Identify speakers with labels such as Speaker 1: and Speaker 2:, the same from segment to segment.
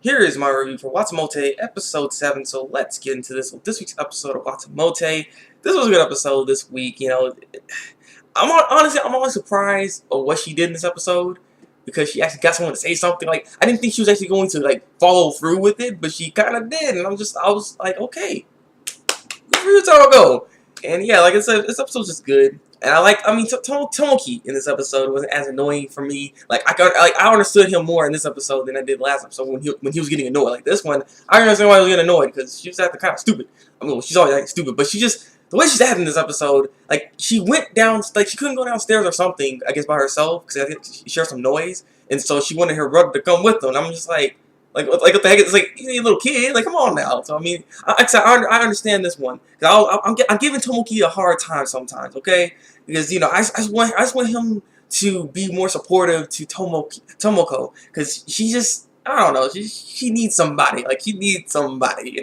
Speaker 1: Here is my review for Watamote, episode 7, so let's get into this. So this week's episode of Watamote, this was a good episode this week, honestly, I'm always surprised of what she did in this episode, because she actually got someone to say something. Like, I didn't think she was actually going to, like, follow through with it, but she kind of did, and I was like, okay, good for you, Tomoko. And yeah, like I said, this episode's just good. And Tomoki in this episode wasn't as annoying for me. Like I understood him more in this episode than I did last episode when he was getting annoyed. Like this one, I don't understand why he was getting annoyed, because she was acting kind of stupid. I mean, she's always acting stupid, but the way she's acting in this episode, like she went down, like she couldn't go downstairs or something, I guess by herself, because I think she heard some noise, and so she wanted her brother to come with them. And I'm just like what the heck? It's like, you're a little kid. Like, come on now. So I mean, I understand this one. Cause I'm giving Tomoki a hard time sometimes, okay? Because I just want him to be more supportive to Tomoko, because she just, I don't know, she needs somebody. Like, she needs somebody,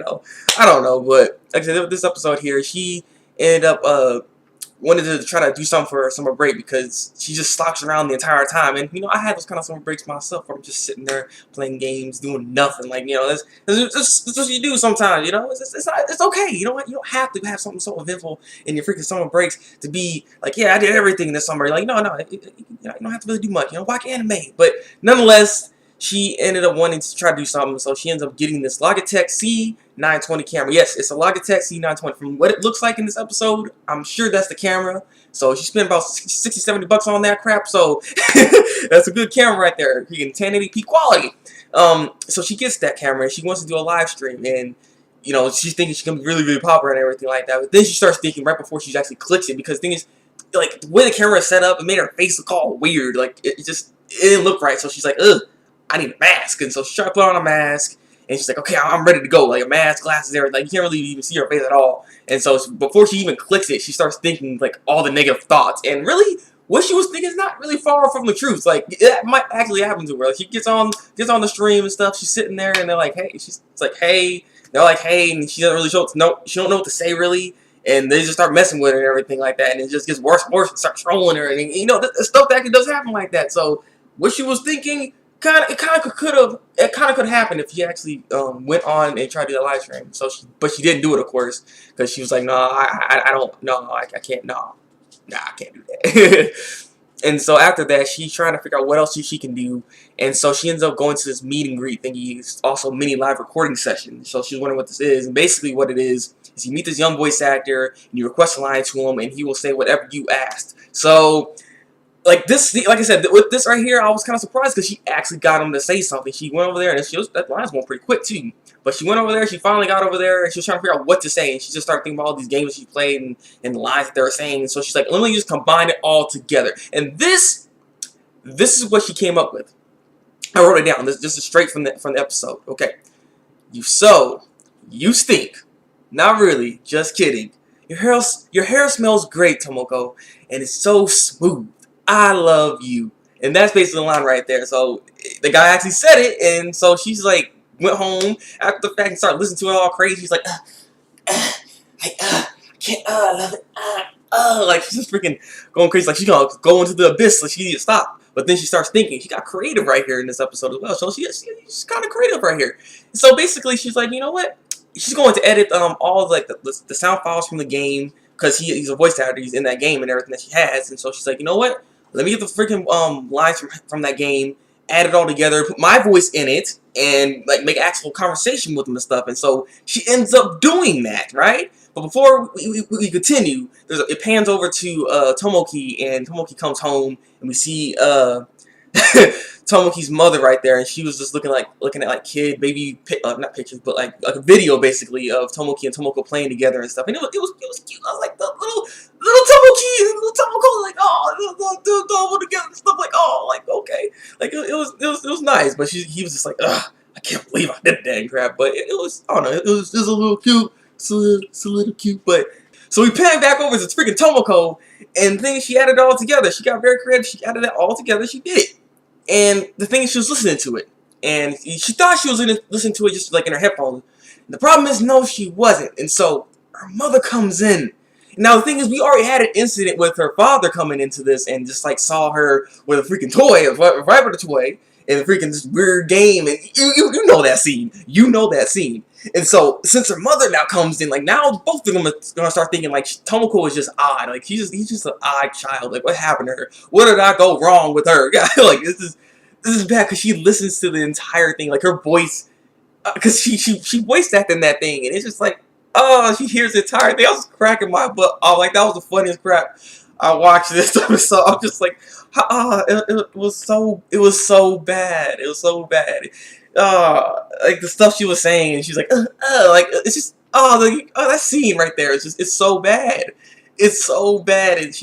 Speaker 1: I don't know, but like I said, this episode here, she ended up wanted to try to do something for her summer break, because she just slouched around the entire time. And I had those kind of summer breaks myself, where I'm just sitting there playing games, doing nothing. Like, that's what you do sometimes. It's okay. You know what? You don't have to have something so eventful in your freaking summer breaks to be like, yeah, I did everything this summer. Like, no, you don't have to really do much. Watch anime. But nonetheless, she ended up wanting to try to do something, so she ends up getting this Logitech C920 camera. Yes, it's a Logitech C920. From what it looks like in this episode, I'm sure that's the camera. So she spent about 60, 70 bucks on that crap, so that's a good camera right there. You can 1080p quality. So she gets that camera, and she wants to do a live stream, and she's thinking she's going to be really, really popular and everything like that. But then she starts thinking right before she actually clicks it, because the thing is, like, the way the camera is set up, it made her face look all weird. Like, it didn't look right, so she's like, ugh, I need a mask. And so she tried to put on a mask, and she's like, okay, I'm ready to go. Like, a mask, glasses, everything. Like, you can't really even see her face at all. And so before she even clicks it, she starts thinking, like, all the negative thoughts. And really, what she was thinking is not really far from the truth. Like, that might actually happen to her. Like, she gets on the stream and stuff. She's sitting there, and they're like, hey. It's like, hey. They're like, hey. And she doesn't really she don't know what to say, really. And they just start messing with her and everything like that. And it just gets worse and worse, and start trolling her. And, the stuff that actually does happen like that. So what she was thinking, it kind of could happen if she actually went on and tried to do a live stream. So but she didn't do it, of course, because she was like, no, I can't do that. And so after that, she's trying to figure out what else she can do, and so she ends up going to this meet and greet thingy. It's also a mini live recording session. So she's wondering what this is, and basically what it is you meet this young voice actor, and you request a line to him, and he will say whatever you asked. So, like I said, with this right here, I was kind of surprised, because she actually got him to say something. She went over there, and that line's going pretty quick too. But she went over there, she finally got over there, and she was trying to figure out what to say, and she just started thinking about all these games she played and the lines that they were saying. And so she's like, let me just combine it all together. And this is what she came up with. I wrote it down. This is straight from the episode. Okay. You stink. Not really. Just kidding. Your hair smells great, Tomoko, and it's so smooth. I love you. And that's basically the line right there. So the guy actually said it, and so she's like, went home after the fact and started listening to it all crazy. She's like, I can't, I love it, like she's just freaking going crazy. Like she's gonna go into the abyss. Like she needs to stop. But then she starts thinking. She got creative right here in this episode as well. So she's kind of creative right here. So basically, she's like, you know what? She's going to edit all like the sound files from the game, because he's a voice actor. He's in that game and everything that she has. And so she's like, you know what? Let me get the freaking lines from that game, add it all together, put my voice in it, and like make actual conversation with him and stuff. And so she ends up doing that, right? But before we continue, it pans over to Tomoki, and Tomoki comes home, and we see Tomoki's mother right there, and she was just looking at like kid baby not pictures, but like a video basically of Tomoki and Tomoko playing together and stuff. And it was cute. I was like, the little Tomoki and little Tomoko, like, oh, they're all together and stuff, like, oh, like, okay, like it was nice. But he was just like, ugh, I can't believe I did that crap. But it was, I don't know, it was a little cute. It's a little cute. But so we pan back over to freaking Tomoko, and the thing is, she added it all together. She got very creative. She added it all together. She did it. And the thing is, she was listening to it, and she thought she was listening to it just like in her headphones. And the problem is, no, she wasn't. And so her mother comes in. Now the thing is, we already had an incident with her father coming into this, and just like saw her with a freaking toy, a vibrator toy, in freaking this weird game, and you know that scene. You know that scene. And so since her mother now comes in, like now both of them are gonna start thinking like Tomoko is just odd. Like he's just an odd child. Like what happened to her? What did I go wrong with her? Like this is bad because she listens to the entire thing. Like her voice, because she voice acting that thing, and it's just like, oh, she hears the entire thing. I was cracking my butt. Oh, like that was the funniest crap I watched this episode. I'm just like, it was so bad. It was so bad. Like the stuff she was saying, and she's like, like it's just, that scene right there. It's so bad. It's so bad, and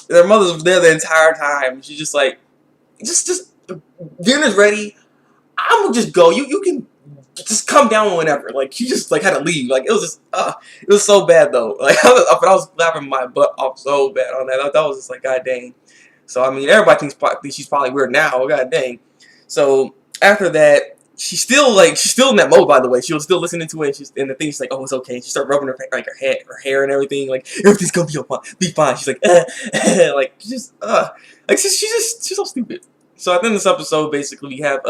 Speaker 1: their mother was there the entire time. She's just like, just dinner's ready. I'm gonna just go. You can just come down whenever. Like she just like had to leave. Like it was just it was so bad though. Like I was laughing my butt off so bad on that. That was just like, god dang. So I mean, everybody thinks she's probably weird now. God dang. So after that, she's still in that mode. By the way, she was still listening to it. And the thing she's like, oh, it's okay. She started rubbing her hair and everything. Like everything's gonna be fine. She's like, like she's so stupid. So at the end of this episode, basically, we have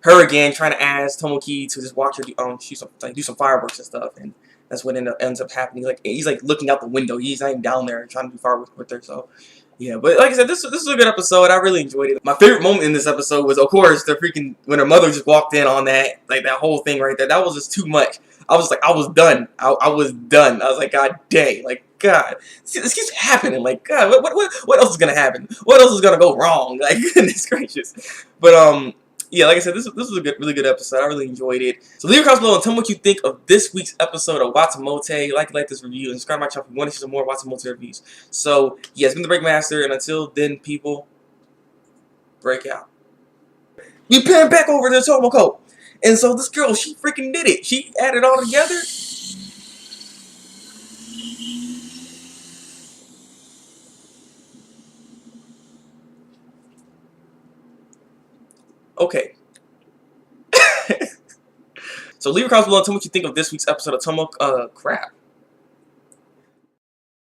Speaker 1: her again trying to ask Tomoki to just watch her do some fireworks and stuff, and that's what ends up happening. Like he's like looking out the window. He's not even down there trying to do fireworks with her. So yeah, but like I said, this was a good episode. I really enjoyed it. My favorite moment in this episode was, of course, when her mother just walked in on that whole thing right there. That was just too much. I was like, I was done. I was done. I was like, god dang, like god, this keeps happening. Like god, what else is gonna happen? What else is gonna go wrong? Like goodness gracious. But yeah, like I said, this was a really good episode. I really enjoyed it. So leave a comment below and tell me what you think of this week's episode of Watamote. Like this review and subscribe to my channel if you want to see some more Watamote reviews. So yeah, it's been the Breakmaster, and until then, people, break out. We pan back over to Tomoko, and so this girl, she freaking did it. She added it all together. Okay. So leave a comment below and tell me what you think of this week's episode of Tomoko. Crap.